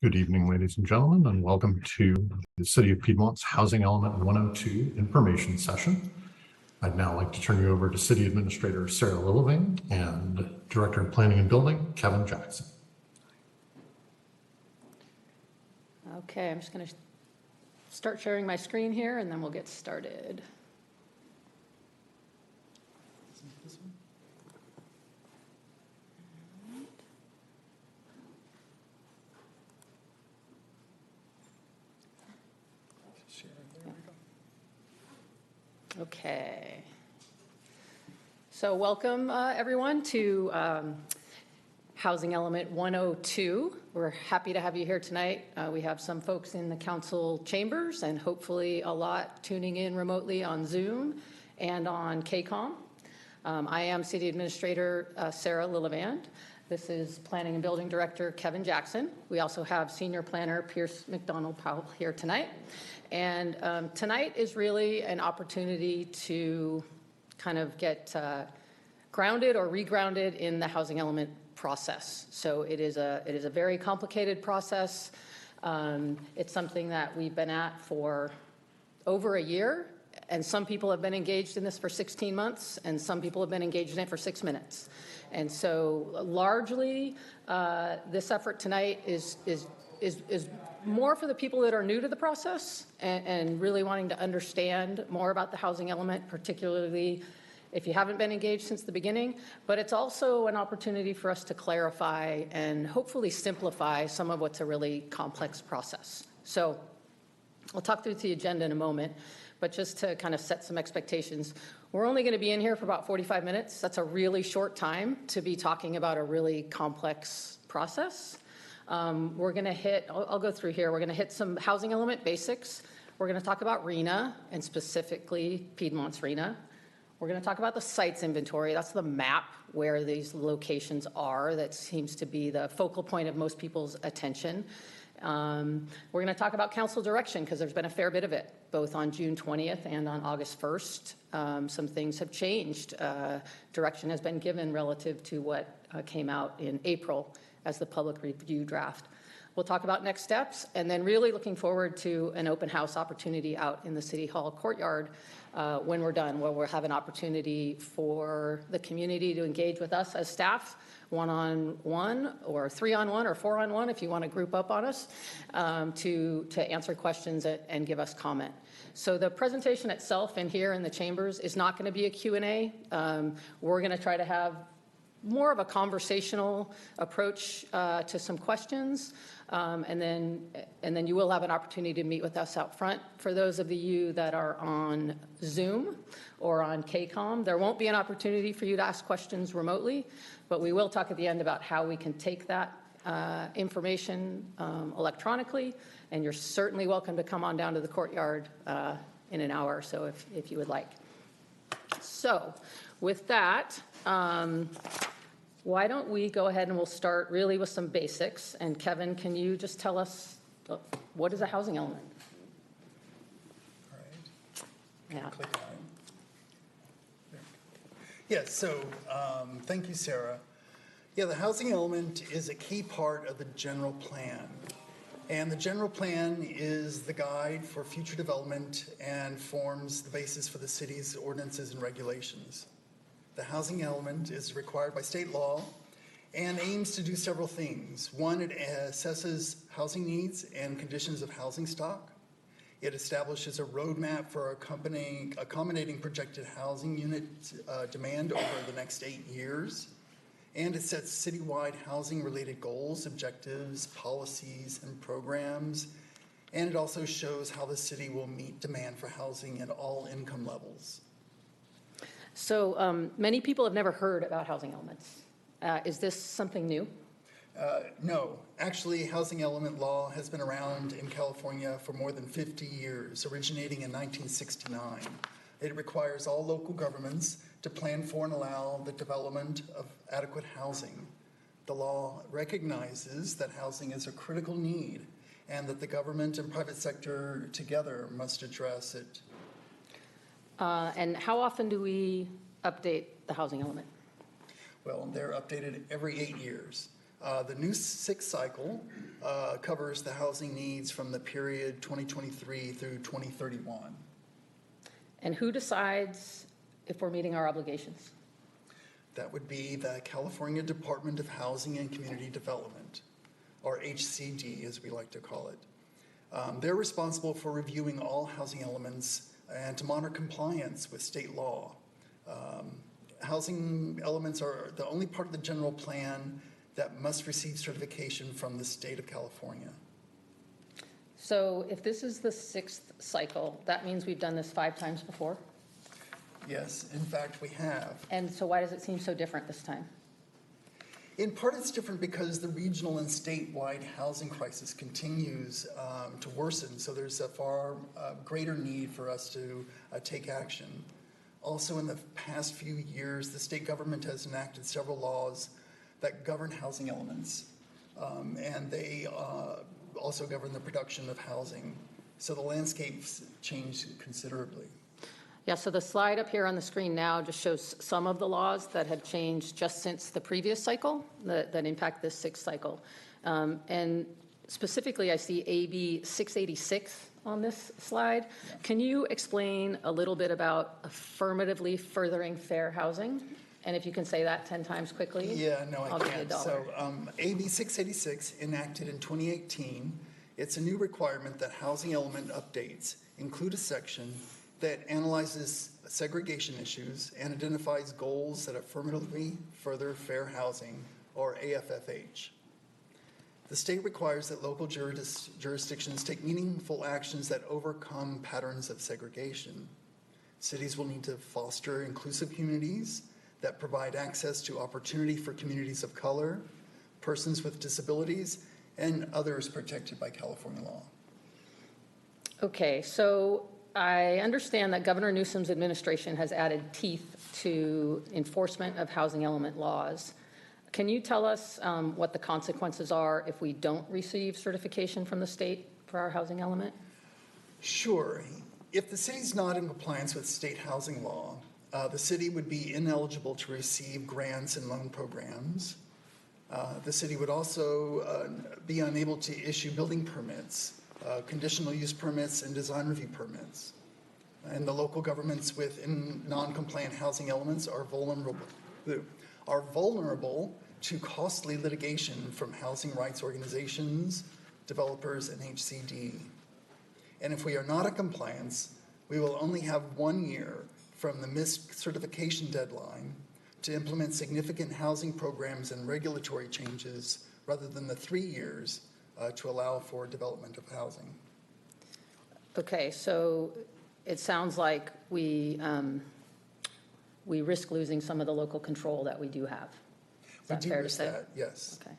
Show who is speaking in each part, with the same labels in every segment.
Speaker 1: Good evening, ladies and gentlemen, and welcome to the City of Piedmont's Housing Element 102 information session. I'd now like to turn you over to City Administrator Sarah Lillivane and Director of Planning and Building, Kevin Jackson.
Speaker 2: Okay, I'm just going to start sharing my screen here and then we'll get started. Okay. So welcome everyone to Housing Element 102. We're happy to have you here tonight. We have some folks in the council chambers and hopefully a lot tuning in remotely on Zoom and on KCOM. I am City Administrator Sarah Lillivane. This is Planning and Building Director Kevin Jackson. We also have Senior Planner Pierce McDonald-Powell here tonight. And tonight is really an opportunity to kind of get grounded or regrounded in the housing element process. So it is a very complicated process. It's something that we've been at for over a year, and some people have been engaged in this for 16 months, and some people have been engaged in it for 6 minutes. And so largely, this effort tonight is more for the people that are new to the process and really wanting to understand more about the housing element, particularly if you haven't been engaged since the beginning. But it's also an opportunity for us to clarify and hopefully simplify some of what's a really complex process. So I'll talk through the agenda in a moment, but just to kind of set some expectations, we're only going to be in here for about 45 minutes. That's a really short time to be talking about a really complex process. We're going to hit, I'll go through here, we're going to hit some housing element basics. We're going to talk about RHNA and specifically Piedmont's RHNA. We're going to talk about the sites inventory. That's the map where these locations are. That seems to be the focal point of most people's attention. We're going to talk about council direction because there's been a fair bit of it, both on June 20th and on August 1st. Some things have changed. Direction has been given relative to what came out in April as the public review draft. We'll talk about next steps, and then really looking forward to an open house opportunity out in the City Hall courtyard when we're done, where we'll have an opportunity for the community to engage with us as staff, one-on-one or three-on-one or four-on-one if you want to group up on us, to answer questions and give us comment. So the presentation itself in here in the chambers is not going to be a Q&A. We're going to try to have more of a conversational approach to some questions, and then you will have an opportunity to meet with us out front. For those of you that are on Zoom or on KCOM, there won't be an opportunity for you to ask questions remotely, but we will talk at the end about how we can take that information electronically, and you're certainly welcome to come on down to the courtyard in an hour or so if you would like. So with that, why don't we go ahead and we'll start really with some basics. And Kevin, can you just tell us what is a housing element?
Speaker 3: All right.
Speaker 2: Yeah.
Speaker 3: Click on it. Yeah, so thank you, Sarah. Yeah, the housing element is a key part of the general plan. And the general plan is the guide for future development and forms the basis for the city's ordinances and regulations. The housing element is required by state law and aims to do several things. One, it assesses housing needs and conditions of housing stock. It establishes a roadmap for accommodating projected housing unit demand over the next 8 years. And it sets citywide housing-related goals, objectives, policies, and programs. And it also shows how the city will meet demand for housing at all income levels.
Speaker 2: So many people have never heard about housing elements. Is this something new?
Speaker 3: No. Actually, housing element law has been around in California for more than 50 years, originating in 1969. It requires all local governments to plan for and allow the development of adequate housing. The law recognizes that housing is a critical need and that the government and private sector together must address it.
Speaker 2: And how often do we update the housing element?
Speaker 3: Well, they're updated every 8 years. The new sixth cycle covers the housing needs from the period 2023 through 2031.
Speaker 2: And who decides if we're meeting our obligations?
Speaker 3: That would be the California Department of Housing and Community Development, or HCD as we like to call it. They're responsible for reviewing all housing elements and to monitor compliance with state law. Housing elements are the only part of the general plan that must receive certification from the state of California.
Speaker 2: So if this is the sixth cycle, that means we've done this 5 times before?
Speaker 3: Yes, in fact, we have.
Speaker 2: And so why does it seem so different this time?
Speaker 3: In part, it's different because the regional and statewide housing crisis continues to worsen, so there's a far greater need for us to take action. Also, in the past few years, the state government has enacted several laws that govern housing elements, and they also govern the production of housing. So the landscape's changed considerably.
Speaker 2: Yeah, so the slide up here on the screen now just shows some of the laws that have changed just since the previous cycle that impact this sixth cycle. And specifically, I see AB 686 on this slide. Yeah. Can you explain a little bit about affirmatively furthering fair housing? And if you can say that 10 times quickly,
Speaker 3: yeah, no, I
Speaker 2: I'll
Speaker 3: can't.
Speaker 2: give you $1.
Speaker 3: So AB 686, enacted in 2018, it's a new requirement that housing element updates include a section that analyzes segregation issues and identifies goals that affirmatively further fair housing, or AFFH. The state requires that local jurisdictions take meaningful actions that overcome patterns of segregation. Cities will need to foster inclusive communities that provide access to opportunity for communities of color, persons with disabilities, and others protected by California law.
Speaker 2: Okay, so I understand that Governor Newsom's administration has added teeth to enforcement of housing element laws. Can you tell us what the consequences are if we don't receive certification from the state for our housing element?
Speaker 3: Sure. If the city's not in compliance with state housing law, the city would be ineligible to receive grants and loan programs. The city would also be unable to issue building permits, conditional use permits, and design review permits. And the local governments with non-compliant housing elements are vulnerable to costly litigation from housing rights organizations, developers, and HCD. And if we are not in compliance, we will only have 1 year from the missed certification deadline to implement significant housing programs and regulatory changes rather than the 3 years to allow for development of housing.
Speaker 2: Okay, so it sounds like we risk losing some of the local control that we do have. Is that fair to say?
Speaker 3: That, yes.
Speaker 2: Okay.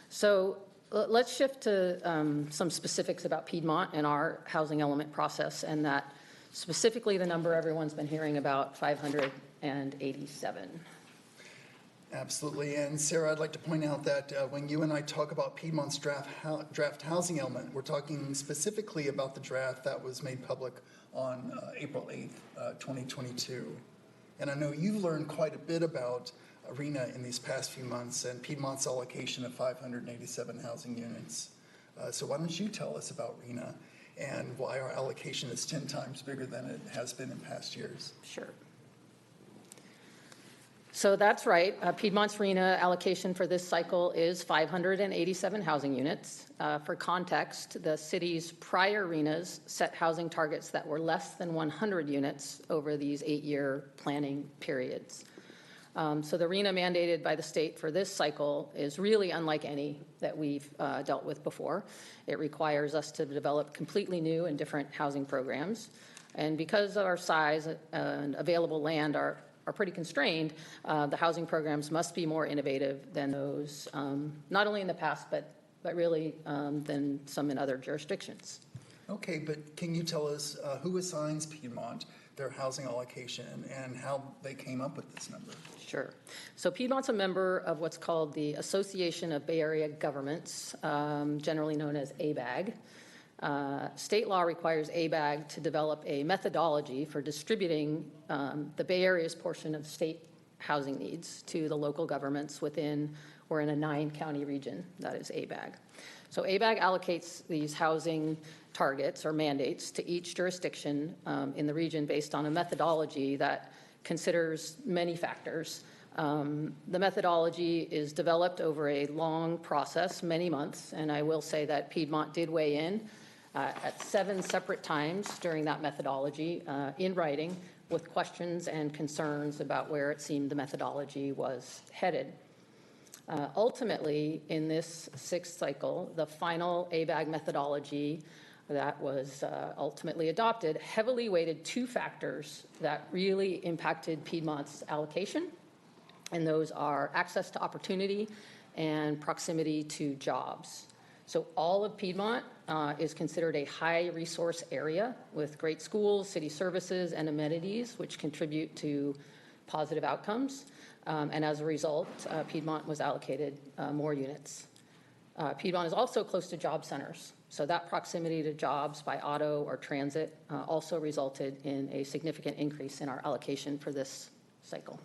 Speaker 2: So let's shift to some specifics about Piedmont and our housing element process, and that specifically the number everyone's been hearing about, 587.
Speaker 3: Absolutely. And Sarah, I'd like to point out that when you and I talk about Piedmont's draft housing element, we're talking specifically about the draft that was made public on April 8th, 2022. And I know you've learned quite a bit about RENA in these past few months and Piedmont's allocation of 587 housing units. So why don't you tell us about RENA and why our allocation is 10 times bigger than it has been in past years?
Speaker 2: Sure. So that's right. Piedmont's RENA allocation for this cycle is 587 housing units. For context, the city's prior RENAs set housing targets that were less than 100 units over these 8-year planning periods. So the RENA mandated by the state for this cycle is really unlike any that we've dealt with before. It requires us to develop completely new and different housing programs. And because of our size and available land are pretty constrained, the housing programs must be more innovative than those, not only in the past, but really than some in other jurisdictions.
Speaker 3: Okay, but can you tell us who assigns Piedmont their housing allocation and how they came up with this number?
Speaker 2: Sure. So Piedmont's a member of what's called the Association of Bay Area Governments, generally known as ABAG. State law requires ABAG to develop a methodology for distributing the Bay Area's portion of state housing needs to the local governments within We're in a 9-county region, that is ABAG. So ABAG allocates these housing targets or mandates to each jurisdiction in the region based on a methodology that considers many factors. The methodology is developed over a long process, many months, and I will say that Piedmont did weigh in at 7 separate times during that methodology in writing with questions and concerns about where it seemed the methodology was headed. Ultimately, in this 6th cycle, the final ABAG methodology that was ultimately adopted heavily weighted 2 factors that really impacted Piedmont's allocation, and those are access to opportunity and proximity to jobs. So all of Piedmont is considered a high resource area with great schools, city services, and amenities, which contribute to positive outcomes. And as a result, Piedmont was allocated more units. Piedmont is also close to job centers. So that proximity to jobs by auto or transit also resulted in a significant increase in our allocation for this cycle.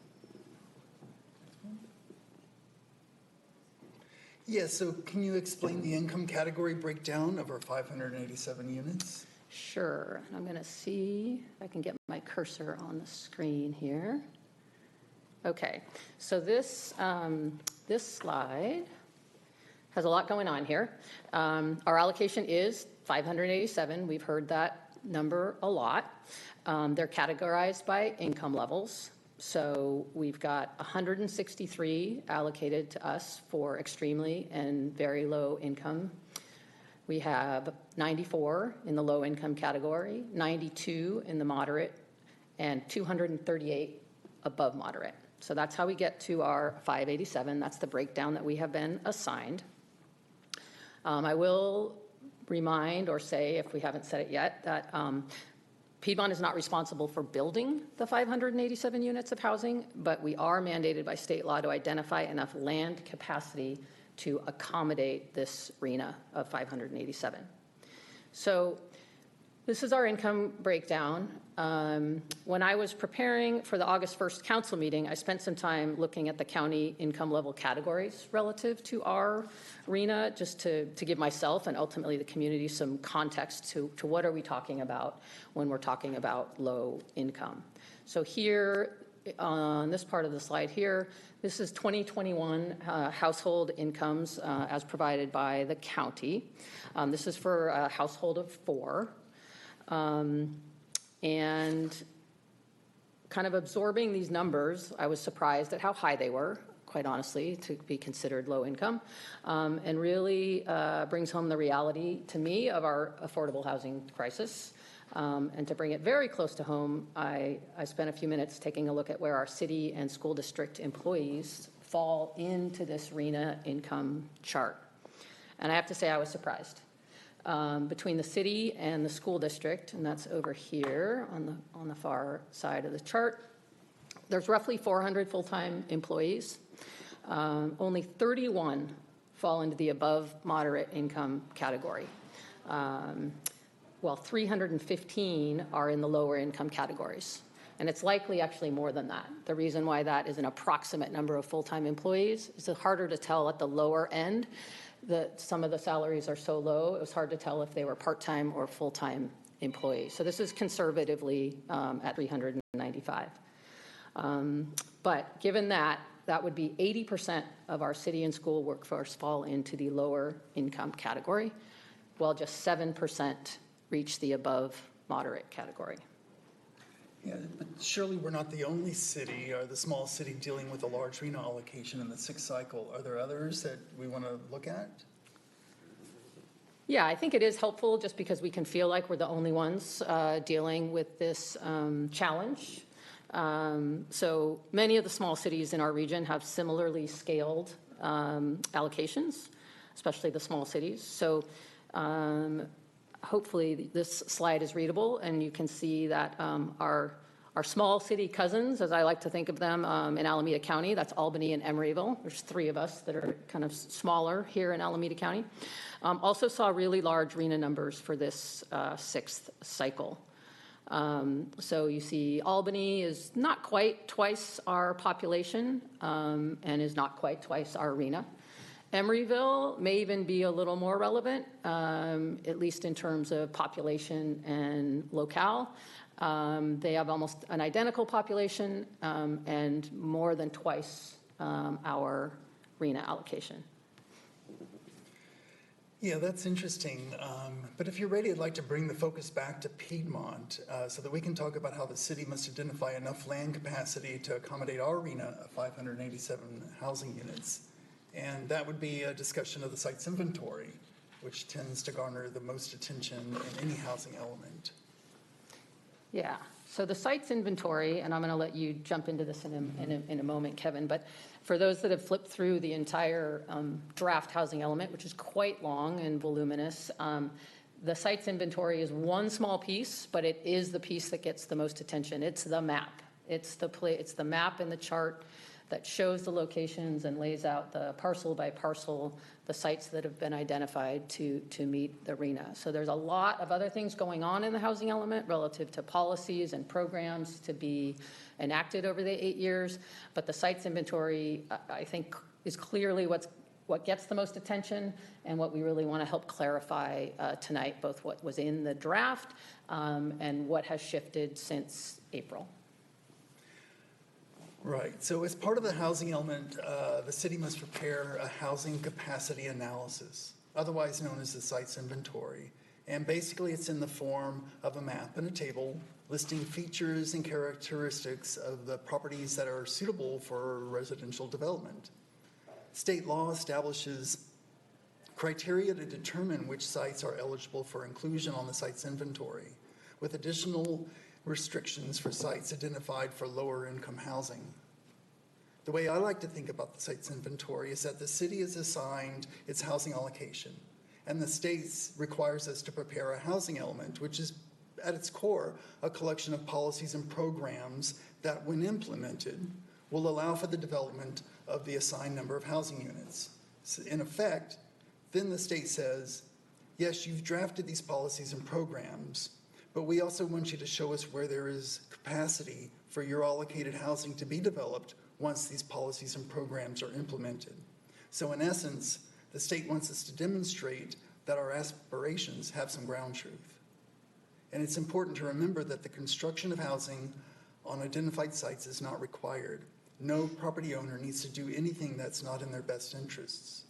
Speaker 3: Yeah, so can you explain the income category breakdown of our 587 units?
Speaker 2: Sure. I'm going to see if I can get my cursor on the screen here. Okay, so this slide has a lot going on here. Our allocation is 587. We've heard that number a lot. They're categorized by income levels. So we've got 163 allocated to us for extremely and very low income. We have 94 in the low income category, 92 in the moderate, and 238 above moderate. So that's how we get to our 587. That's the breakdown that we have been assigned. I will remind or say, if we haven't said it yet, that Piedmont is not responsible for building the 587 units of housing, but we are mandated by state law to identify enough land capacity to accommodate this RHNA of 587. So this is our income breakdown. When I was preparing for the August 1st council meeting, I spent some time looking at the county income level categories relative to our RHNA, just to give myself and ultimately the community some context to what are we talking about when we're talking about low income. So here, on this part of the slide here, this is 2021 household incomes as provided by the county. This is for a household of 4. And kind of absorbing these numbers, I was surprised at how high they were, quite honestly, to be considered low income, and really brings home the reality to me of our affordable housing crisis. And to bring it very close to home, I spent a few minutes taking a look at where our city and school district employees fall into this RHNA income chart. And I have to say I was surprised. Between the city and the school district, and that's over here on the far side of the chart, there's roughly 400 full-time employees. Only 31 fall into the above moderate income category, while 315 are in the lower income categories. And it's likely actually more than that. The reason why that is an approximate number of full-time employees is it's harder to tell at the lower end. Some of the salaries are so low, it was hard to tell if they were part-time or full-time employees. So this is conservatively at 395. But given that, that would be 80% of our city and school workforce fall into the lower income category, while just 7% reach the above moderate category.
Speaker 3: Yeah, but surely we're not the only city or the small city dealing with a large RHNA allocation in the 6th cycle. Are there others that we want to look at?
Speaker 2: Yeah, I think it is helpful just because we can feel like we're the only ones dealing with this challenge. So many of the small cities in our region have similarly scaled allocations, especially the small cities. So hopefully this slide is readable and you can see that our small city cousins, as I like to think of them, in Alameda County, that's Albany and Emeryville. There's 3 of us that are kind of smaller here in Alameda County. Also saw really large RHNA numbers for this 6th cycle. So you see Albany is not quite twice our population and is not quite twice our RHNA. Emeryville may even be a little more relevant, at least in terms of population and locale. They have almost an identical population and more than twice our RENA allocation.
Speaker 3: Yeah, that's interesting. But if you're ready, I'd like to bring the focus back to Piedmont so that we can talk about how the city must identify enough land capacity to accommodate our RENA of 587 housing units. And that would be a discussion of the site's inventory, which tends to garner the most attention in any housing element.
Speaker 2: Yeah, so the site's inventory, and I'm going to let you jump into this in a moment, Kevin, but for those that have flipped through the entire draft housing element, which is quite long and voluminous, the site's inventory is one small piece, but it is the piece that gets the most attention. It's the map. It's the map in the chart that shows the locations and lays out the parcel by parcel, the sites that have been identified to meet the RENA. So there's a lot of other things going on in the housing element relative to policies and programs to be enacted over the 8 years. But the sites inventory, I think, is clearly what gets the most attention and what we really want to help clarify tonight, both what was in the draft and what has shifted since April.
Speaker 3: Right. So as part of the housing element, the city must prepare a housing capacity analysis, otherwise known as the site's inventory. And basically it's in the form of a map and a table listing features and characteristics of the properties that are suitable for residential development. State law establishes criteria to determine which sites are eligible for inclusion on the site's inventory, with additional restrictions for sites identified for lower income housing. The way I like to think about the site's inventory is that the city is assigned its housing allocation, and the state requires us to prepare a housing element, which is at its core a collection of policies and programs that, when implemented, will allow for the development of the assigned number of housing units. So in effect, then the state says, yes, you've drafted these policies and programs, but we also want you to show us where there is capacity for your allocated housing to be developed once these policies and programs are implemented. So in essence, the state wants us to demonstrate that our aspirations have some ground truth. And it's important to remember that the construction of housing on identified sites is not required. No property owner needs to do anything that's not in their best interests.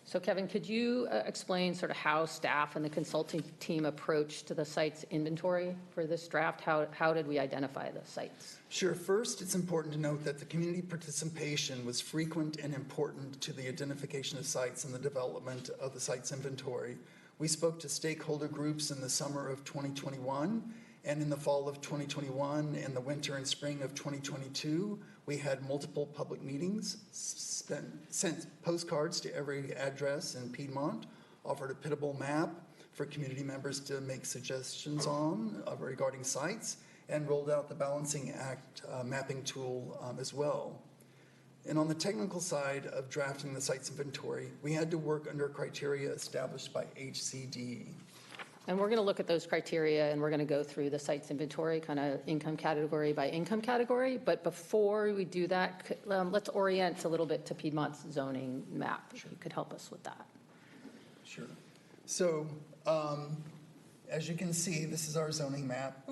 Speaker 2: So Kevin, could you explain sort of how staff and the consulting team approached the site's inventory for this draft? How did we identify the sites?
Speaker 3: Sure. First, it's important to note that the community participation was frequent and important to the identification of sites and the development of the site's inventory. We spoke to stakeholder groups in the summer of 2021 and in the fall of 2021 and the winter and spring of 2022. We had multiple public meetings, sent postcards to every address in Piedmont, offered a pittable map for community members to make suggestions on regarding sites, and rolled out the Balancing Act mapping tool as well. And on the technical side of drafting the site's inventory, we had to work under criteria established by HCD.
Speaker 2: And we're going to look at those criteria and we're going to go through the site's inventory, kind of income category by income category. But before we do that, let's orient a little bit to Piedmont's zoning map. Sure. If you could help us with that.
Speaker 3: Sure. So as you can see, this is our zoning map.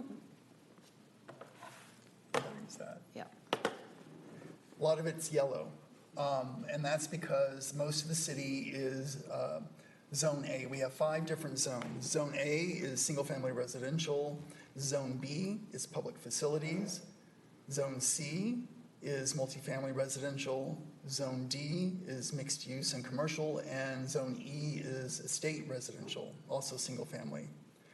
Speaker 3: Use that.
Speaker 2: Yeah.
Speaker 3: A lot of it's yellow. And that's because most of the city is Zone A. We have 5 different zones. Zone A is single-family residential. Zone B is public facilities. Zone C is multifamily residential. Zone D is mixed use and commercial. And Zone E is estate residential, also single-family.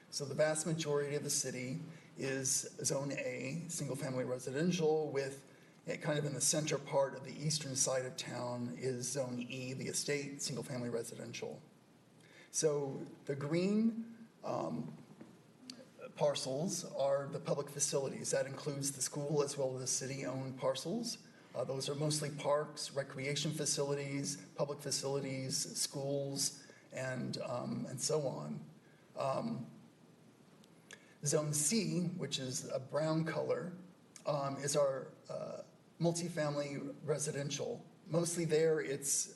Speaker 3: So the vast majority of the city is Zone A, single-family residential, with kind of in the center part of the eastern side of town is Zone E, the estate, single-family residential. So the green parcels are the public facilities. That includes the school as well as the city-owned parcels. Those are mostly parks, recreation facilities, public facilities, schools, and so on. Zone C, which is a brown color, is our multifamily residential. Mostly there it's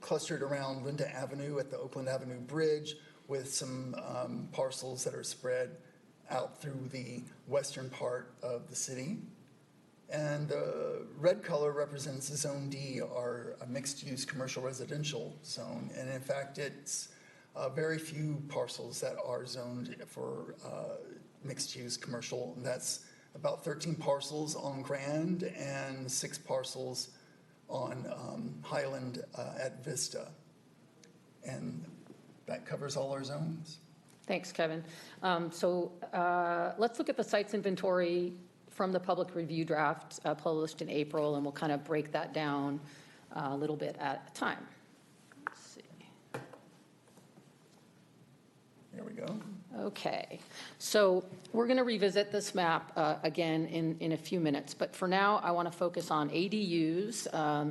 Speaker 3: clustered around Linda Avenue at the Oakland Avenue Bridge, with some parcels that are spread out through the western part of the city. And the red color represents Zone D, our mixed-use commercial residential zone. And in fact, it's very few parcels that are zoned for mixed-use commercial. And that's about 13 parcels on Grand and 6 parcels on Highland at Vista. And that covers all our zones.
Speaker 2: Thanks, Kevin. So let's look at the sites inventory from the public review draft published in April, and we'll kind of break that down a little bit at a time. Let's see.
Speaker 3: There we go.
Speaker 2: Okay, so we're going to revisit this map again in a few minutes, but for now I want to focus on ADUs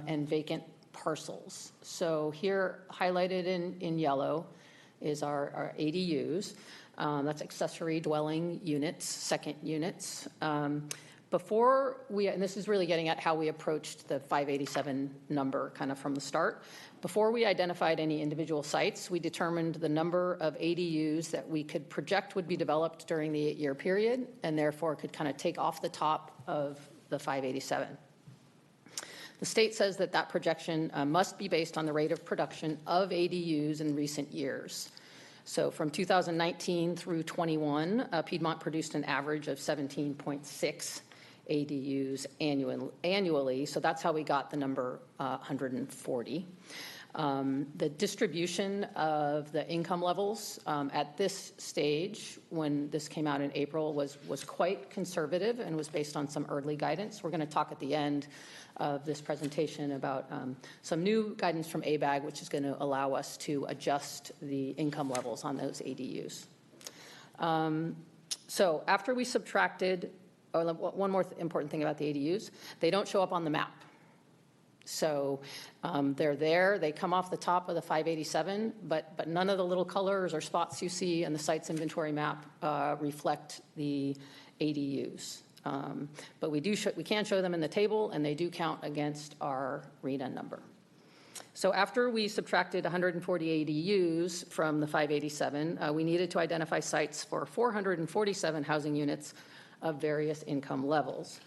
Speaker 2: and vacant parcels. So here highlighted in yellow is our ADUs. That's accessory dwelling units, second units. Before we, and this is really getting at how we approached the 587 number kind of from the start. Before we identified any individual sites, we determined the number of ADUs that we could project would be developed during the 8-year period, and therefore could kind of take off the top of the 587. The state says that that projection must be based on the rate of production of ADUs in recent years. So from 2019 through 21, Piedmont produced an average of 17.6 ADUs annually. So that's how we got the number 140. The distribution of the income levels at this stage, when this came out in April, was quite conservative and was based on some early guidance. We're going to talk at the end of this presentation about some new guidance from ABAG, which is going to allow us to adjust the income levels on those ADUs. So after we subtracted, one more important thing about the ADUs, they don't show up on the map. So they're there, they come off the top of the 587, but none of the little colors or spots you see in the sites inventory map reflect the ADUs. But we can show them in the table, and they do count against our RENA number. So after we subtracted 140 ADUs from the 587, we needed to identify sites for 447 housing units of various income levels.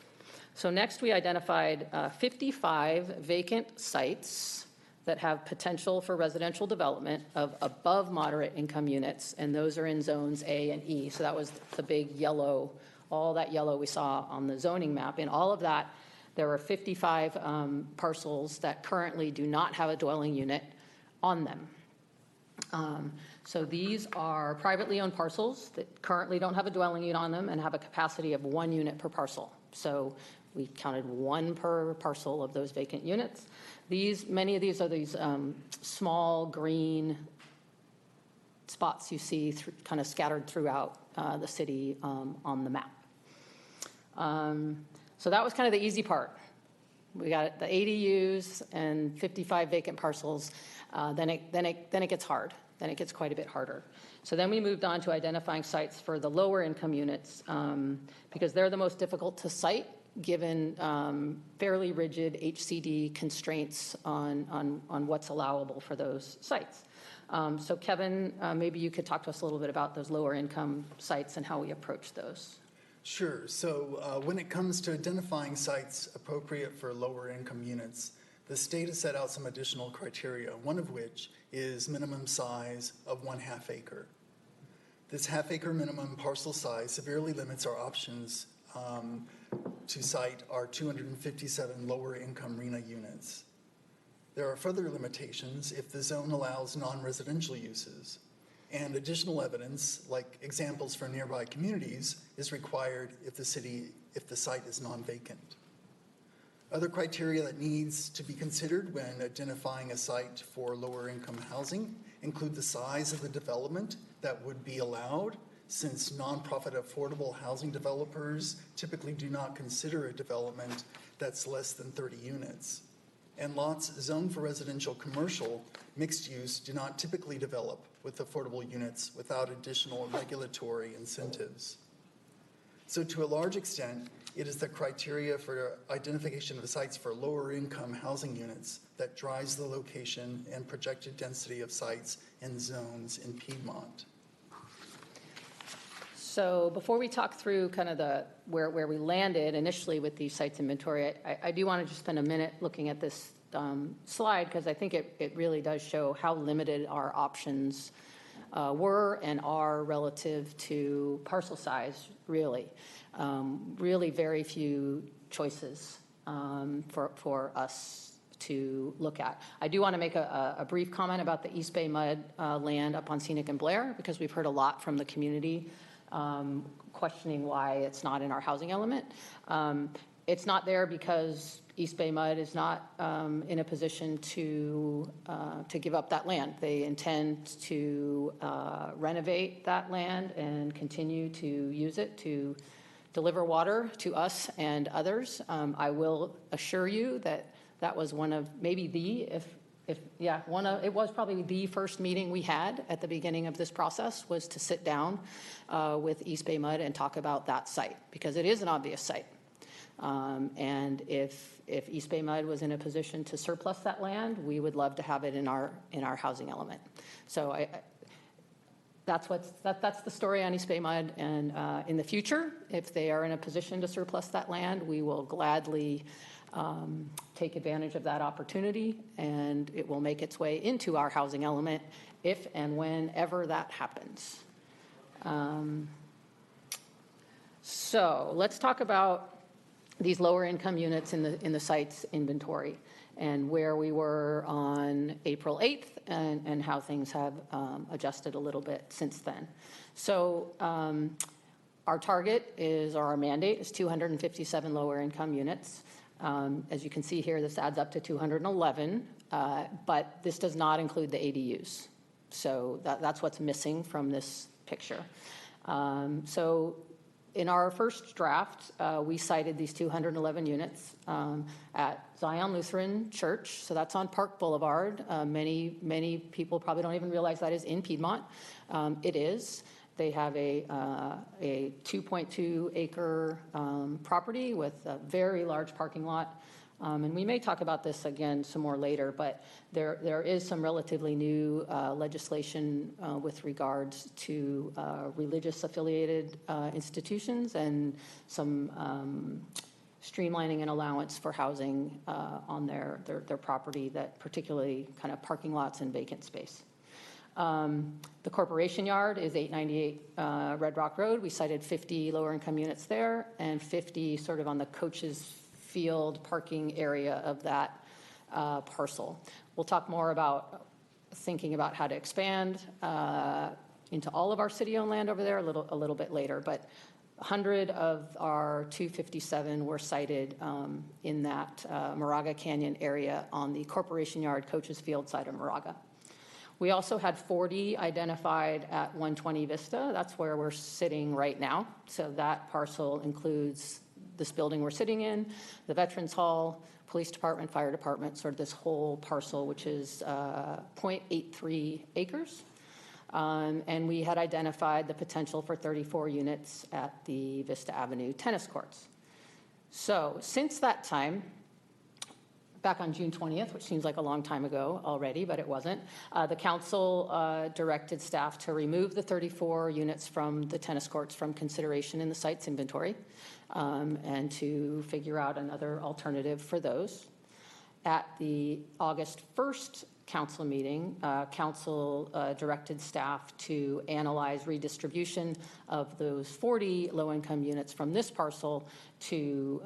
Speaker 2: So next we identified 55 vacant sites that have potential for residential development of above moderate income units, and those are in zones A and E. So that was the big yellow, all that yellow we saw on the zoning map. In all of that, there are 55 parcels that currently do not have a dwelling unit on them. So these are privately owned parcels that currently don't have a dwelling unit on them and have a capacity of 1 unit per parcel. So we counted 1 per parcel of those vacant units. Many of these are these small green spots you see kind of scattered throughout the city on the map. So that was kind of the easy part. We got the ADUs and 55 vacant parcels. Then it gets hard. Then it gets quite a bit harder. So then we moved on to identifying sites for the lower income units because they're the most difficult to site given fairly rigid HCD constraints on what's allowable for those sites. So Kevin, maybe you could talk to us a little bit about those lower income sites and how we approach those.
Speaker 3: Sure. So when it comes to identifying sites appropriate for lower income units, the state has set out some additional criteria, one of which is minimum size of 1/2 acre. This 1/2 acre minimum parcel size severely limits our options to site our 257 lower income RENA units. There are further limitations if the zone allows non-residential uses, and additional evidence, like examples for nearby communities, is required if the site is non-vacant. Other criteria that needs to be considered when identifying a site for lower income housing include the size of the development that would be allowed, since nonprofit affordable housing developers typically do not consider a development that's less than 30 units. And lots zoned for residential commercial mixed use do not typically develop with affordable units without additional regulatory incentives. So to a large extent, it is the criteria for identification of the sites for lower income housing units that drives the location and projected density of sites and zones in Piedmont.
Speaker 2: So before we talk through kind of where we landed initially with these sites inventory, I do want to just spend a minute looking at this slide, because I think it really does show how limited our options were and are relative to parcel size, really. Really very few choices for us to look at. I do want to make a brief comment about the East Bay Mud land up on Scenic and Blair, because we've heard a lot from the community questioning why it's not in our housing element. It's not there because East Bay Mud is not in a position to give up that land. They intend to renovate that land and continue to use it to deliver water to us and others. I will assure you that that was one of maybe it was probably the first meeting we had at the beginning of this process, was to sit down with East Bay Mud and talk about that site, because it is an obvious site. And if East Bay Mud was in a position to surplus that land, we would love to have it in our housing element. So that's the story on East Bay Mud. And in the future, if they are in a position to surplus that land, we will gladly take advantage of that opportunity, and it will make its way into our housing element if and whenever that happens. So let's talk about these lower income units in the site's inventory and where we were on April 8th and how things have adjusted a little bit since then. So our target is, or our mandate is 257 lower income units. As you can see here, this adds up to 211, but this does not include the ADUs. So that's what's missing from this picture. So in our first draft, we cited these 211 units at Zion Lutheran Church. So that's on Park Boulevard. Many people probably don't even realize that is in Piedmont. It is. They have a 2.2 acre property with a very large parking lot. And we may talk about this again some more later, but there is some relatively new legislation with regards to religious affiliated institutions and some streamlining and allowance for housing on their property, that particularly kind of parking lots and vacant space. The corporation yard is 898 Red Rock Road. We cited 50 lower income units there and 50 sort of on the coaches field parking area of that parcel. We'll talk more about thinking about how to expand into all of our city-owned land over there a little bit later, but 100 of our 257 were cited in that Moraga Canyon area on the corporation yard coaches field side of Moraga. We also had 40 identified at 120 Vista. That's where we're sitting right now. So that parcel includes this building we're sitting in, the Veterans Hall, Police Department, Fire Department, sort of this whole parcel, which is 0.83 acres. And we had identified the potential for 34 units at the Vista Avenue tennis courts. So since that time, back on June 20th, which seems like a long time ago already, but it wasn't, the council directed staff to remove the 34 units from the tennis courts from consideration in the site's inventory and to figure out another alternative for those. At the August 1st council meeting, council directed staff to analyze redistribution of those 40 low-income units from this parcel to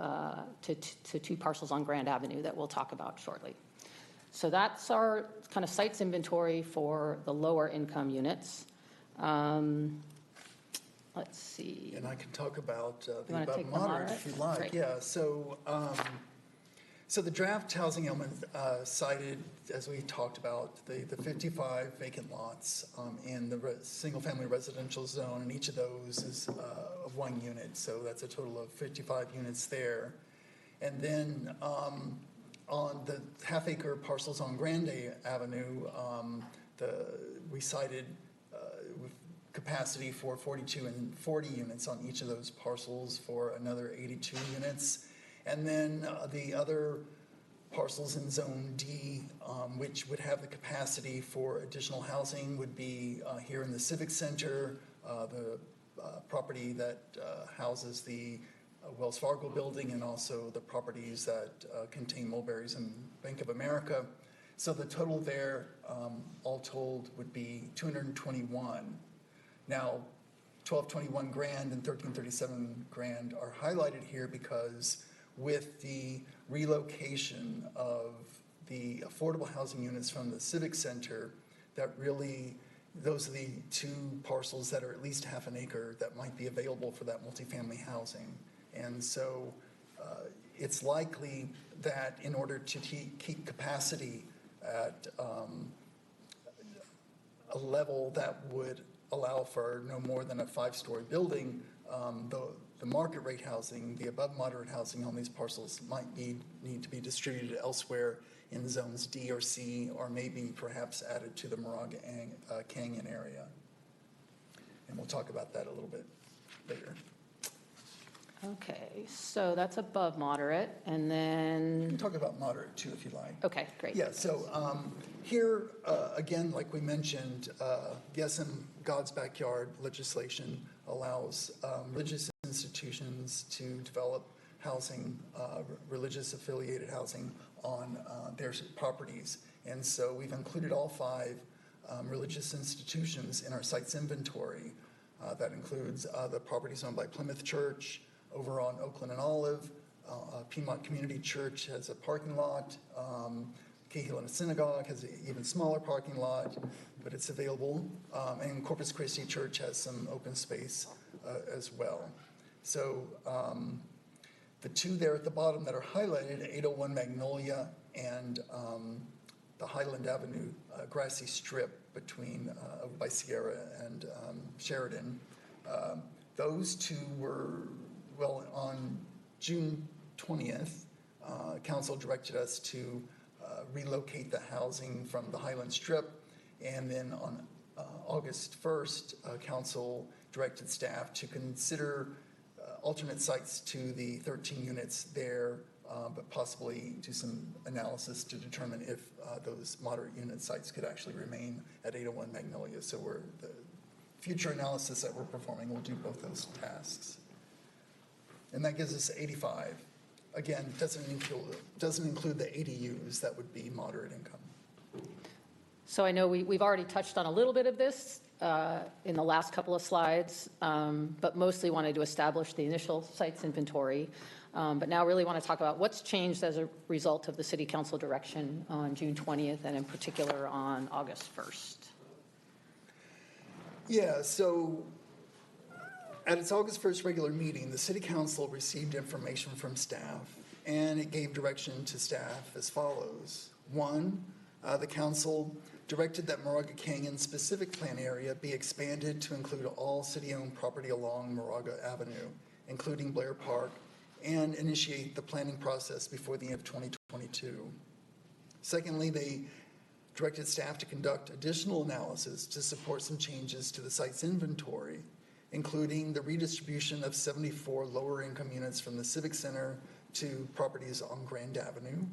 Speaker 2: two parcels on Grand Avenue that we'll talk about shortly. So that's our kind of sites inventory for the lower income units. Let's see.
Speaker 3: And I can talk about the
Speaker 2: take
Speaker 3: above
Speaker 2: the
Speaker 3: moderate if you like.
Speaker 2: Great.
Speaker 3: Yeah, so the draft housing element cited, as we talked about, the 55 vacant lots in the single-family residential zone, and each of those is of one unit, so that's a total of 55 units there. And then on the half-acre parcels on Grande Avenue, we cited capacity for 42 and 40 units on each of those parcels for another 82 units. And then the other parcels in Zone D, which would have the capacity for additional housing, would be here in the Civic Center, the property that houses the Wells Fargo building, and also the properties that contain Mulberry's and Bank of America. So the total there, all told, would be 221. Now, 1221 Grand and 1337 Grand are highlighted here because with the relocation of the affordable housing units from the Civic Center, that really, those are the two parcels that are at least half an acre that might be available for that multifamily housing. And so it's likely that in order to keep capacity at a level that would allow for no more than a 5-story building, the market rate housing, the above moderate housing on these parcels might need to be distributed elsewhere in zones D or C, or maybe perhaps added to the Moraga Canyon area. And we'll talk about that a little bit later.
Speaker 2: Okay, so that's above moderate, and then...
Speaker 3: We can talk about moderate too, if you like.
Speaker 2: Okay, great.
Speaker 3: Yeah, so here, again, like we mentioned, yes, in God's backyard legislation allows religious institutions to develop housing, religious affiliated housing on their properties. And so we've included all 5 religious institutions in our sites inventory. That includes the properties owned by Plymouth Church, over on Oakland and Olive. Piedmont Community Church has a parking lot. Kehelan Synagogue has an even smaller parking lot, but it's available. And Corpus Christi Church has some open space as well. So the 2 there at the bottom that are highlighted, 801 Magnolia and the Highland Avenue grassy strip between by Sierra and Sheridan. Those 2 were, well, on June 20th, council directed us to relocate the housing from the Highland Strip, and then on August 1st, council directed staff to consider alternate sites to the 13 units there, but possibly do some analysis to determine if those moderate unit sites could actually remain at 801 Magnolia. So the future analysis that we're performing will do both those tasks. And that gives us 85. Again, doesn't include the ADUs that would be moderate income.
Speaker 2: So I know we've already touched on a little bit of this in the last couple of slides, but mostly wanted to establish the initial sites inventory. But now really want to talk about what's changed as a result of the City Council direction on June 20th and in particular on August 1st.
Speaker 3: Yeah, so at its August 1st regular meeting, the City Council received information from staff, and it gave direction to staff as follows. 1, the council directed that Moraga Canyon specific plan area be expanded to include all city-owned property along Moraga Avenue, including Blair Park, and initiate the planning process before the end of 2022. Secondly, they directed staff to conduct additional analysis to support some changes to the site's inventory, including the redistribution of 74 lower income units from the Civic Center to properties on Grand Avenue,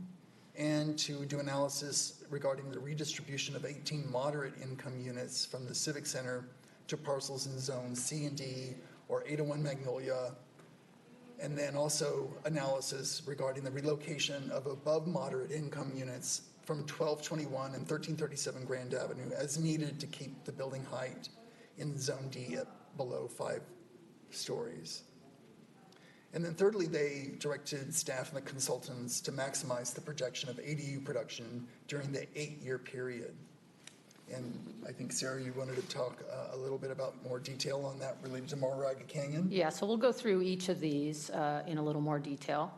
Speaker 3: and to do analysis regarding the redistribution of 18 moderate income units from the Civic Center to parcels in zones C and D or 801 Magnolia, and then also analysis regarding the relocation of above moderate income units from 1221 and 1337 Grand Avenue as needed to keep the building height in zone D at below 5 stories. And then thirdly, they directed staff and the consultants to maximize the projection of ADU production during the 8-year period. And I think, Sarah, you wanted to talk a little bit about more detail on that related to Moraga Canyon?
Speaker 2: Yeah, so we'll go through each of these in a little more detail.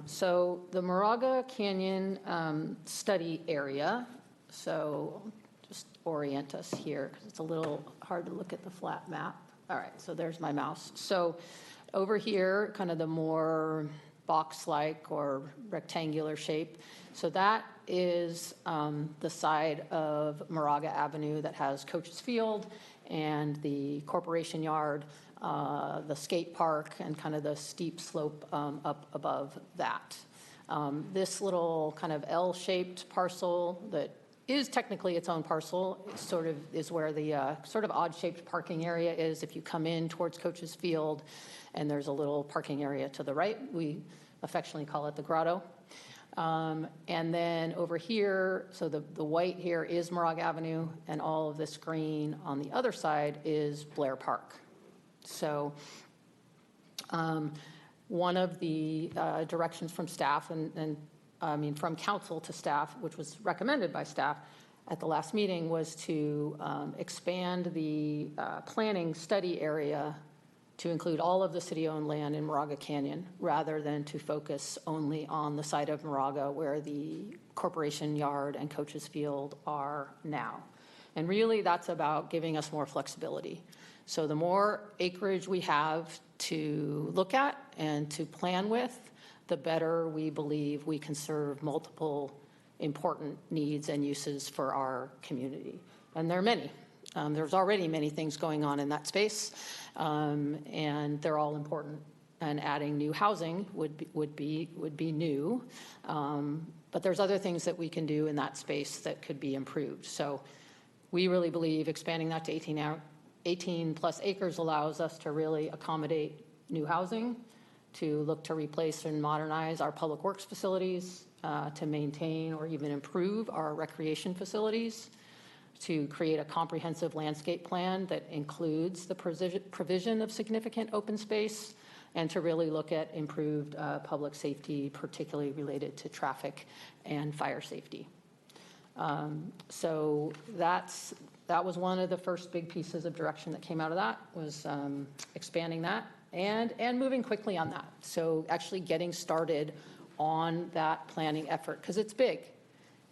Speaker 2: So the Moraga Canyon study area, so just orient us here because it's a little hard to look at the flat map. All right, so there's my mouse. So over here, kind of the more box-like or rectangular shape. So that is the side of Moraga Avenue that has Coaches Field and the Corporation Yard, the skate park, and kind of the steep slope up above that. This little kind of L-shaped parcel that is technically its own parcel sort of is where the sort of odd-shaped parking area is. If you come in towards Coaches Field, and there's a little parking area to the right, we affectionately call it the grotto. And then over here, so the white here is Moraga Avenue, and all of this green on the other side is Blair Park. So one of the directions from staff, from council to staff, which was recommended by staff at the last meeting, was to expand the planning study area to include all of the city-owned land in Moraga Canyon, rather than to focus only on the site of Moraga where the Corporation Yard and Coaches Field are now. And really, that's about giving us more flexibility. So the more acreage we have to look at and to plan with, the better we believe we can serve multiple important needs and uses for our community. And there are many. There's already many things going on in that space, and they're all important. And adding new housing would be new, but there's other things that we can do in that space that could be improved. So we really believe expanding that to 18 plus acres allows us to really accommodate new housing, to look to replace and modernize our public works facilities, to maintain or even improve our recreation facilities, to create a comprehensive landscape plan that includes the provision of significant open space, and to really look at improved public safety, particularly related to traffic and fire safety. So that was one of the first big pieces of direction that came out of that, was expanding that and moving quickly on that. So actually getting started on that planning effort, because it's big.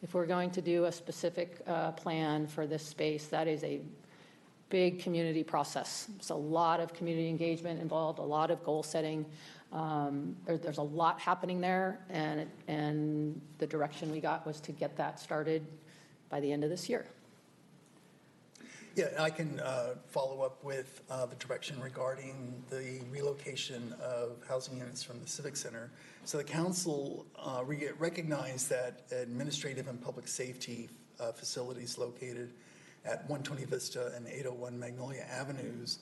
Speaker 2: If we're going to do a specific plan for this space, that is a big community process. There's a lot of community engagement involved, a lot of goal setting. There's a lot happening there, and the direction we got was to get that started by the end of this year.
Speaker 3: Yeah, I can follow up with the direction regarding the relocation of housing units from the Civic Center. So the council recognized that administrative and public safety facilities located at 120 Vista and 801 Magnolia Avenues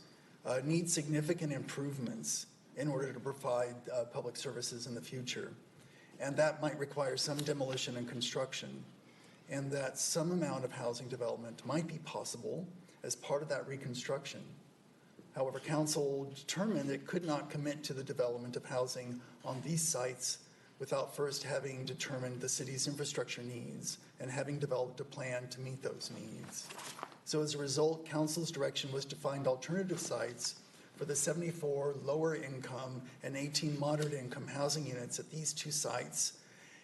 Speaker 3: need significant improvements in order to provide public services in the future. And that might require some demolition and construction, and that some amount of housing development might be possible as part of that reconstruction. However, council determined it could not commit to the development of housing on these sites without first having determined the city's infrastructure needs and having developed a plan to meet those needs. So as a result, council's direction was to find alternative sites for the 74 lower income and 18 moderate income housing units at these two sites,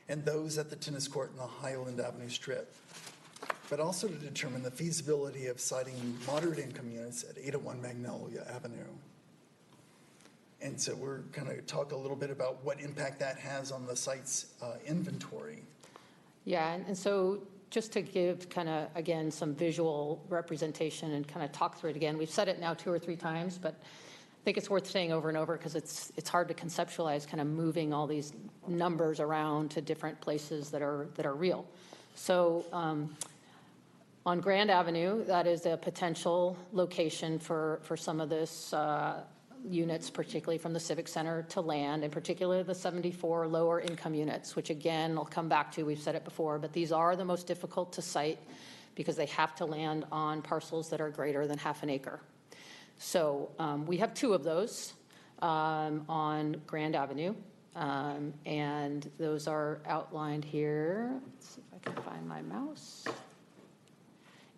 Speaker 3: and those at the tennis court and the Highland Avenue Strip, but also to determine the feasibility of siting moderate income units at 801 Magnolia Avenue. And so we're going to talk a little bit about what impact that has on the site's inventory.
Speaker 2: Yeah, and so just to give kind of, again, some visual representation and kind of talk through it again. We've said it now 2 or 3 times, but I think it's worth saying over and over because it's hard to conceptualize kind of moving all these numbers around to different places that are real. So on Grand Avenue, that is a potential location for some of this units, particularly from the Civic Center, to land, in particular the 74 lower income units, which again, I'll come back to, we've said it before, but these are the most difficult to site because they have to land on parcels that are greater than half an acre. So we have 2 of those on Grand Avenue, and those are outlined here. Let's see if I can find my mouse.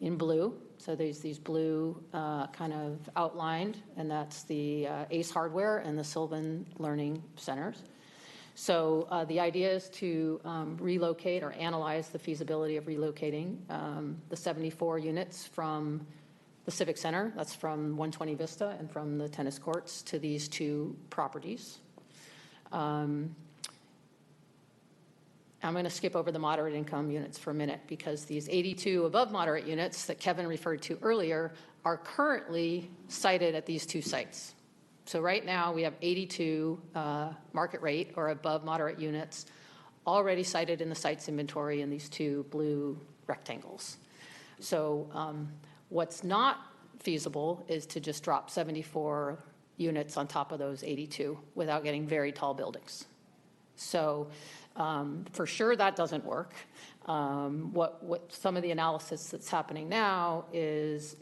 Speaker 2: In blue. So there's these blue kind of outlined, and that's the ACE Hardware and the Sylvan Learning Centers. So the idea is to relocate or analyze the feasibility of relocating the 74 units from the Civic Center, that's from 120 Vista and from the tennis courts, to these 2 properties. I'm going to skip over the moderate income units for a minute because these 82 above moderate units that Kevin referred to earlier are currently sited at these two sites. So right now we have 82 market rate or above moderate units already cited in the sites inventory in these two blue rectangles. So what's not feasible is to just drop 74 units on top of those 82 without getting very tall buildings. So for sure that doesn't work. What some of the analysis that's happening now is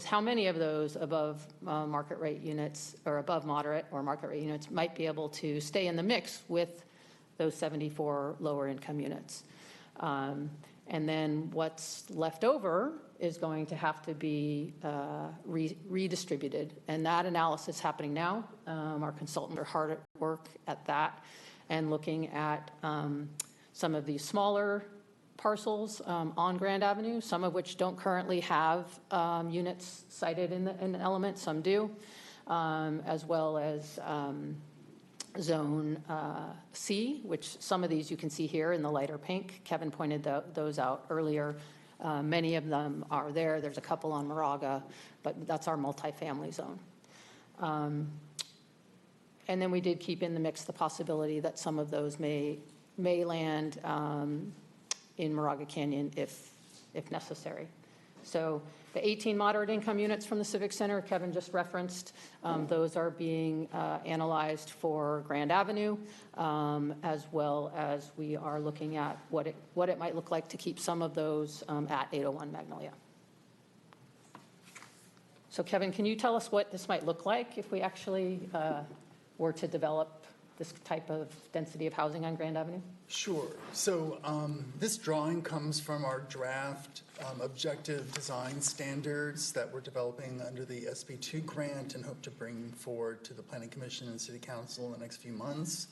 Speaker 2: how many of those above market rate units or above moderate or market rate units might be able to stay in the mix with those 74 lower income units. And then what's left over is going to have to be redistributed. And that analysis is happening now. Our consultants are hard at work at that and looking at some of these smaller parcels on Grand Avenue, some of which don't currently have units cited in the element, some do, as well as Zone C, which some of these you can see here in the lighter pink. Kevin pointed those out earlier. Many of them are there. There's a couple on Moraga, but that's our multifamily zone. And then we did keep in the mix the possibility that some of those may land in Moraga Canyon if necessary. So the 18 moderate income units from the Civic Center, Kevin just referenced, those are being analyzed for Grand Avenue, as well as we are looking at what it might look like to keep some of those at 801 Magnolia. So Kevin, can you tell us what this might look like if we actually were to develop this type of density of housing on Grand Avenue?
Speaker 3: Sure. So this drawing comes from our draft objective design standards that we're developing under the SB2 grant and hope to bring forward to the Planning Commission and City Council in the next few months.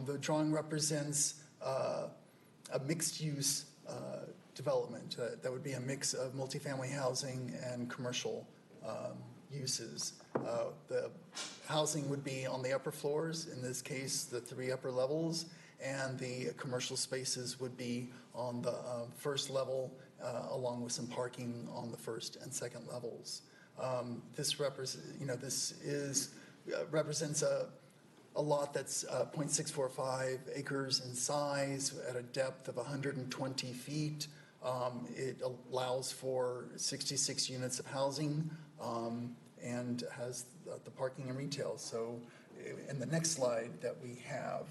Speaker 3: The drawing represents a mixed-use development. That would be a mix of multifamily housing and commercial uses. The housing would be on the upper floors, in this case, the 3 upper levels, and the commercial spaces would be on the first level, along with some parking on the first and second levels. This represents a lot that's 0.645 acres in size at a depth of 120 feet. It allows for 66 units of housing and has the parking and retail. So in the next slide that we have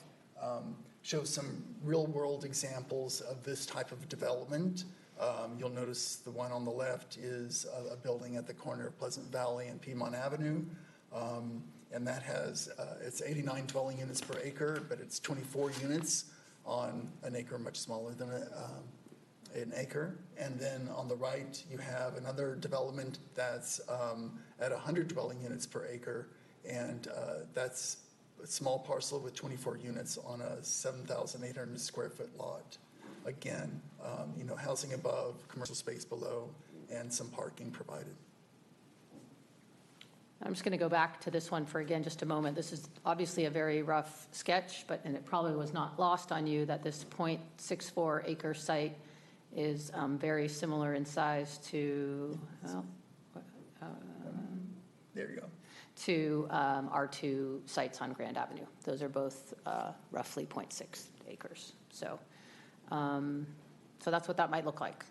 Speaker 3: shows some real-world examples of this type of development. You'll notice the one on the left is a building at the corner of Pleasant Valley and Piedmont Avenue. And that has, it's 89 dwelling units per acre, but it's 24 units on an acre much smaller than an acre. And then on the right, you have another development that's at 100 dwelling units per acre. And that's a small parcel with 24 units on a 7,800 square foot lot. Again, housing above, commercial space below, and some parking provided.
Speaker 2: I'm just going to go back to this one for, again, just a moment. This is obviously a very rough sketch, and it probably was not lost on you that this 0.64 acre site is very similar in size to,
Speaker 3: there you go.
Speaker 2: To our 2 sites on Grand Avenue. Those are both roughly 0.6 acres. So that's what that might look like.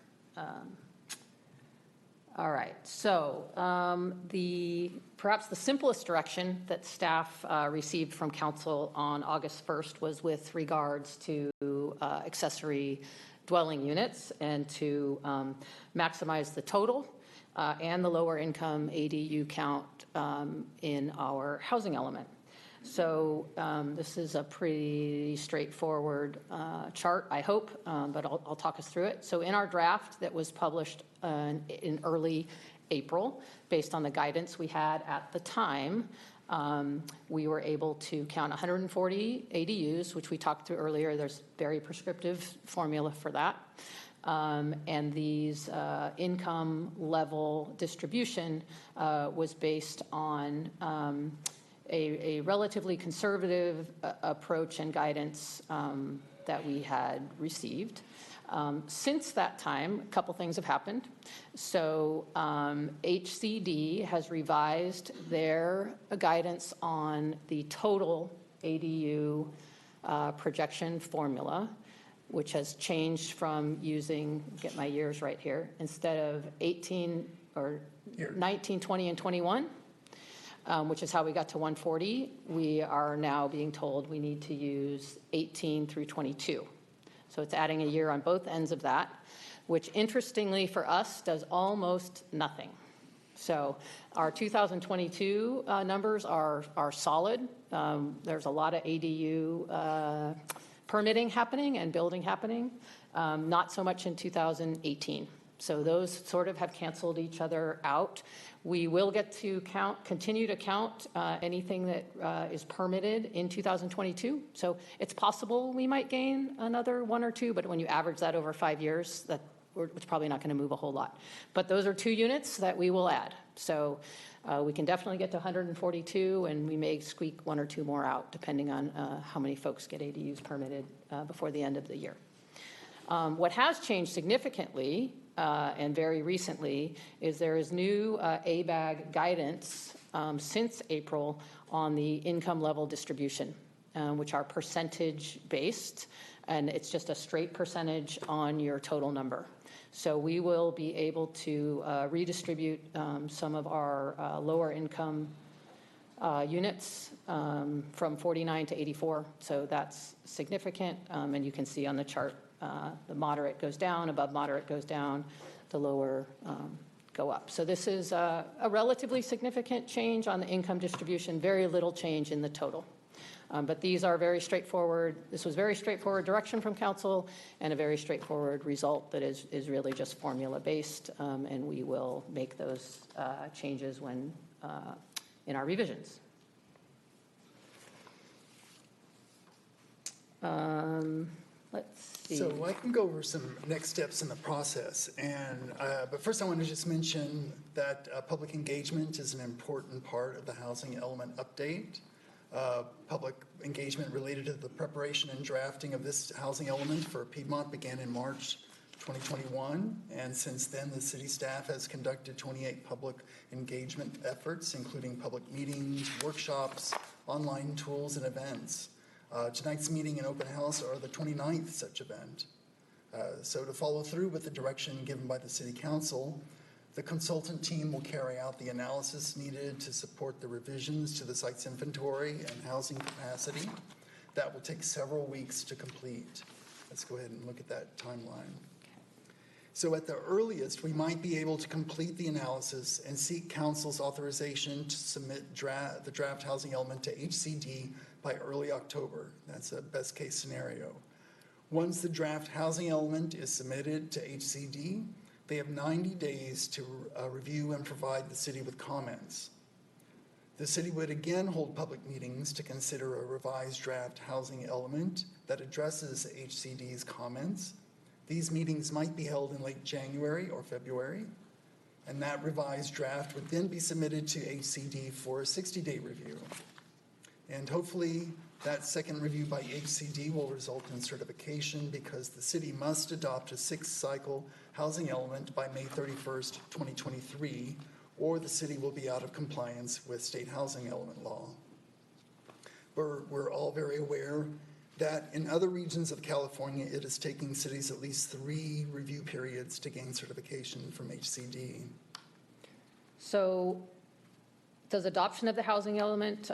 Speaker 2: All right, so perhaps the simplest direction that staff received from council on August 1st was with regards to accessory dwelling units and to maximize the total and the lower income ADU count in our housing element. So this is a pretty straightforward chart, I hope, but I'll talk us through it. So in our draft that was published in early April, based on the guidance we had at the time, we were able to count 140 ADUs, which we talked through earlier. There's very prescriptive formula for that. And these income level distribution was based on a relatively conservative approach and guidance that we had received. Since that time, a couple things have happened. So HCD has revised their guidance on the total ADU projection formula, which has changed from using, get my years right here, instead of 18 or 19, 20, and 21, which is how we got to 140, we are now being told we need to use 18 through 22. So it's adding a year on both ends of that, which interestingly for us does almost nothing. So our 2022 numbers are solid. There's a lot of ADU permitting happening and building happening, not so much in 2018. So those sort of have canceled each other out. We will get to continue to count anything that is permitted in 2022. So it's possible we might gain another one or two, but when you average that over 5 years, it's probably not going to move a whole lot. But those are 2 units that we will add. So we can definitely get to 142, and we may squeak 1 or 2 more out, depending on how many folks get ADUs permitted before the end of the year. What has changed significantly and very recently is there is new ABAG guidance since April on the income level distribution, which are percentage based, and it's just a straight percentage on your total number. So we will be able to redistribute some of our lower income units from 49 to 84. So that's significant, and you can see on the chart the moderate goes down, above moderate goes down, the lower go up. So this is a relatively significant change on the income distribution, very little change in the total. But these are very straightforward. This was very straightforward direction from council and a very straightforward result that is really just formula based, and we will make those changes when in our revisions. Let's see.
Speaker 3: So I can go over some next steps in the process, but first I want to just mention that public engagement is an important part of the housing element update. Public engagement related to the preparation and drafting of this housing element for Piedmont began in March 2021, and since then the city staff has conducted 28 public engagement efforts, including public meetings, workshops, online tools, and events. Tonight's meeting and open house are the 29th such event. So to follow through with the direction given by the City Council, the consultant team will carry out the analysis needed to support the revisions to the site's inventory and housing capacity. That will take several weeks to complete. Let's go ahead and look at that timeline. So at the earliest, we might be able to complete the analysis and seek Council's authorization to submit the draft housing element to HCD by early October. That's a best case scenario. Once the draft housing element is submitted to HCD, they have 90 days to review and provide the city with comments. The city would again hold public meetings to consider a revised draft housing element that addresses HCD's comments. These meetings might be held in late January or February, and that revised draft would then be submitted to HCD for a 60-day review. And hopefully that second review by HCD will result in certification, because the city must adopt a 6-cycle housing element by May 31st, 2023, or the city will be out of compliance with state housing element law. We're all very aware that in other regions of California, it is taking cities at least 3 review periods to gain certification from HCD.
Speaker 2: So does adoption of the housing element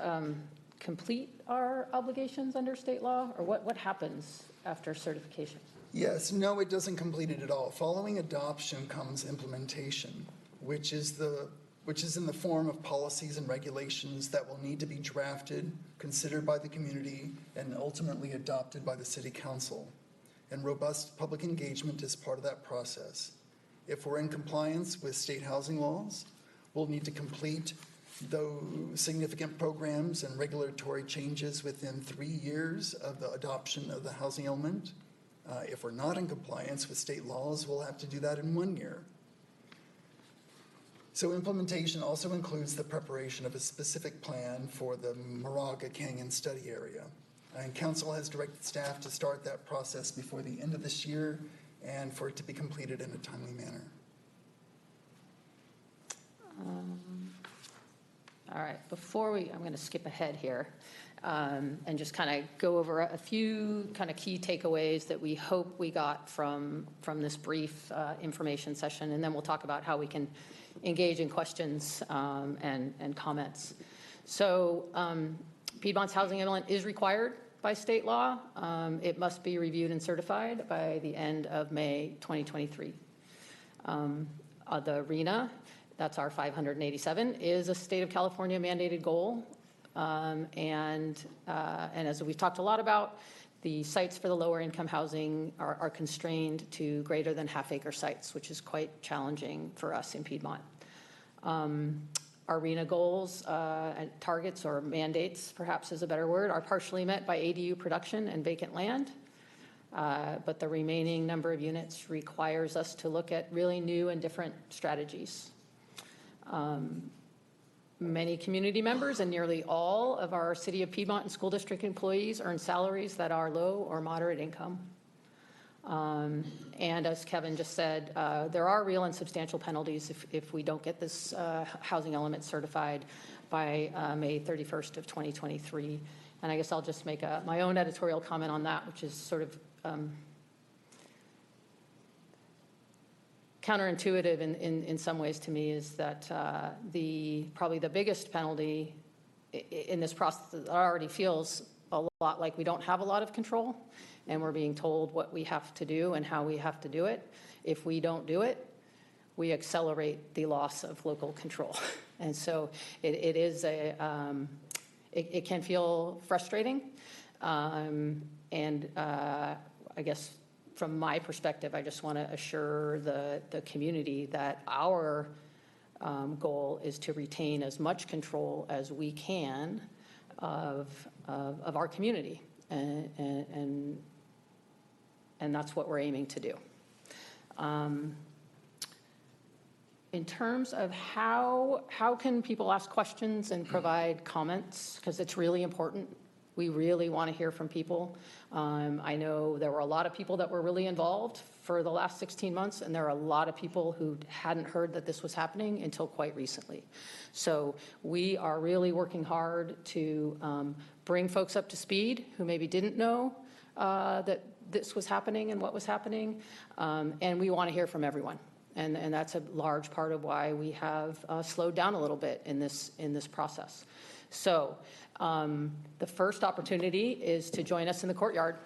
Speaker 2: complete our obligations under state law, or what happens after certification?
Speaker 3: Yes, no, it doesn't complete it at all. Following adoption comes implementation, which is in the form of policies and regulations that will need to be drafted, considered by the community, and ultimately adopted by the City Council. And robust public engagement is part of that process. If we're in compliance with state housing laws, we'll need to complete those significant programs and regulatory changes within 3 years of the adoption of the housing element. If we're not in compliance with state laws, we'll have to do that in 1 year. So implementation also includes the preparation of a specific plan for the Moraga Canyon study area. And council has directed staff to start that process before the end of this year and for it to be completed in a timely manner.
Speaker 2: All right, I'm going to skip ahead here and just kind of go over a few kind of key takeaways that we hope we got from this brief information session, and then we'll talk about how we can engage in questions and comments. So Piedmont's housing element is required by state law. It must be reviewed and certified by the end of May 2023. The RENA, that's our 587, is a state of California mandated goal. And as we've talked a lot about, the sites for the lower income housing are constrained to greater than half-acre sites, which is quite challenging for us in Piedmont. Our RENA goals and targets, or mandates perhaps is a better word, are partially met by ADU production and vacant land. But the remaining number of units requires us to look at really new and different strategies. Many community members and nearly all of our City of Piedmont and school district employees earn salaries that are low or moderate income. And as Kevin just said, there are real and substantial penalties if we don't get this housing element certified by May 31st of 2023. And I guess I'll just make my own editorial comment on that, which is sort of counterintuitive in some ways to me, is that probably the biggest penalty in this process already feels a lot like we don't have a lot of control, and we're being told what we have to do and how we have to do it. If we don't do it, we accelerate the loss of local control. And so it can feel frustrating. And I guess from my perspective, I just want to assure the community that our goal is to retain as much control as we can of our community. And that's what we're aiming to do. In terms of how can people ask questions and provide comments, because it's really important. We really want to hear from people. I know there were a lot of people that were really involved for the last 16 months, and there are a lot of people who hadn't heard that this was happening until quite recently. So we are really working hard to bring folks up to speed who maybe didn't know that this was happening and what was happening, and we want to hear from everyone. And that's a large part of why we have slowed down a little bit in this process. So the first opportunity is to join us in the courtyard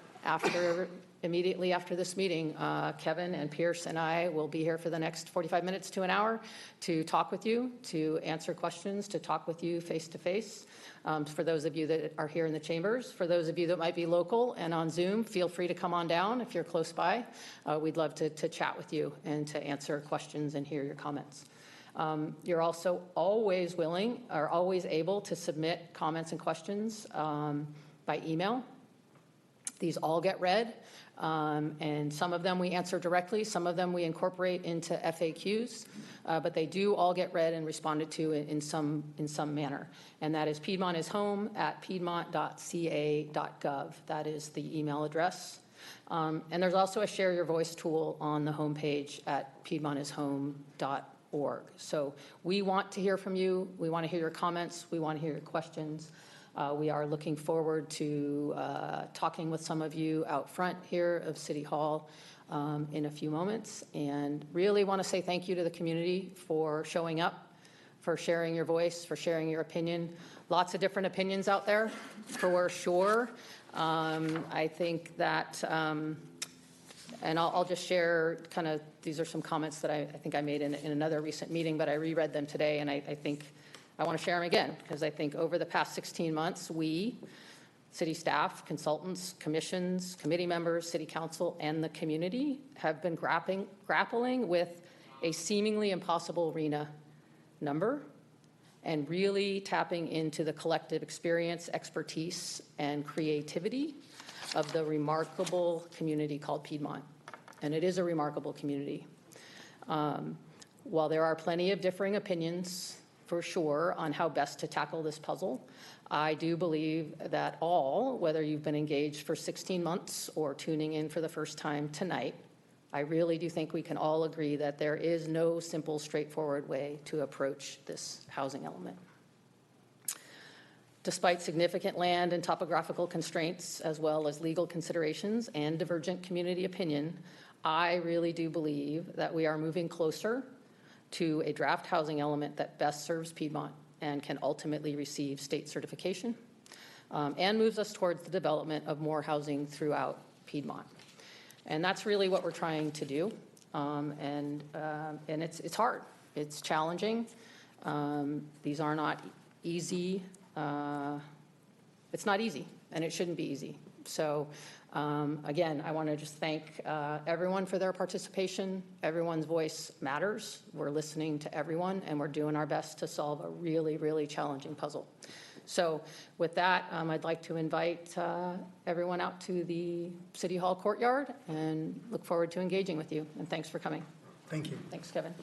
Speaker 2: immediately after this meeting. Kevin and Pierce and I will be here for the next 45 minutes to an hour to talk with you, to answer questions, to talk with you face to face. For those of you that are here in the chambers, for those of you that might be local and on Zoom, feel free to come on down if you're close by. We'd love to chat with you and to answer questions and hear your comments. You're also always able to submit comments and questions by email. These all get read, and some of them we answer directly, some of them we incorporate into FAQs, but they do all get read and responded to in some manner. And that is piedmontisHome@piedmont.ca.gov. That is the email address. And there's also a Share Your Voice tool on the homepage at piedmontishome.org. So we want to hear from you. We want to hear your comments. We want to hear your questions. We are looking forward to talking with some of you out front here of City Hall in a few moments, and really want to say thank you to the community for showing up, for sharing your voice, for sharing your opinion. Lots of different opinions out there, for sure. I think that, and I'll just share kind of, these are some comments that I think I made in another recent meeting, but I reread them today, and I think I want to share them again, because I think over the past 16 months, we, city staff, consultants, commissions, committee members, city council, and the community have been grappling with a seemingly impossible RENA number, and really tapping into the collective experience, expertise, and creativity of the remarkable community called Piedmont. And it is a remarkable community. While there are plenty of differing opinions, for sure on how best to tackle this puzzle. I do believe that all, whether you've been engaged for 16 months or tuning in for the first time tonight, I really do think we can all agree that there is no simple, straightforward way to approach this housing element. Despite significant land and topographical constraints, as well as legal considerations and divergent community opinion, I really do believe that we are moving closer to a draft housing element that best serves Piedmont and can ultimately receive state certification, and moves us towards the development of more housing throughout Piedmont. And that's really what we're trying to do. And it's hard. It's challenging. These are not easy. It's not easy, and it shouldn't be easy. So again, I want to just thank everyone for their participation. Everyone's voice matters. We're listening to everyone, and we're doing our best to solve a really, really challenging puzzle. So with that, I'd like to invite everyone out to the City Hall courtyard and look forward to engaging with you. And thanks for coming.
Speaker 3: Thank you.
Speaker 2: Thanks, Kevin.